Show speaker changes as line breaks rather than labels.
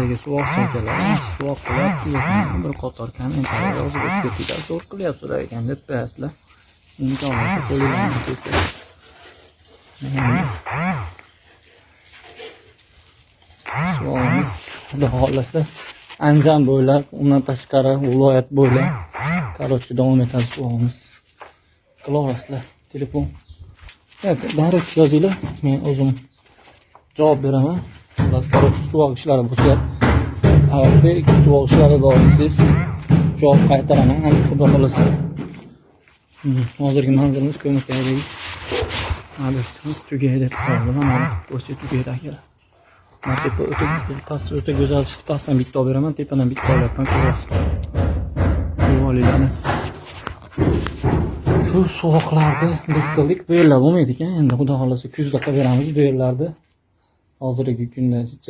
ko'chadagi suvoqchalar suvoq qilyapti desam bir qator kommentariy yozib o'tib zo'r qilyapsizlar ekan deb qo'yasizlar. Imkon bo'lsa qo'linglarni kelsa. Suvog'imiz xudo xohlasa Andijon bo'ylab, undan tashqari viloyat bo'ylab короче davom etadi suvog'imiz. Qilaverasizlar. Telefon. Direkt yozinglar, men o'zim javob beraman. Xullas, короче suvoq ishlari bo'lsa, agar suvoq ishlari bor desangiz, javob qaytaraman. Xudo xohlasa. Hozirgi manzilimiz ko'makdagi adresimiz tugay deb qoldi. Mana o'sha tugayda akalar. Men tepa past o'ta go'zal pastdan bitta olib beraman, tepadan bitta olyapman. Bu olinglarni. Shu suvoqlarni biz qildik, bu yerlar bo'lmaydi ekan. Endi xudo xohlasa kuzda qilib beramiz bu yerlarni. Hozirgi kunda hech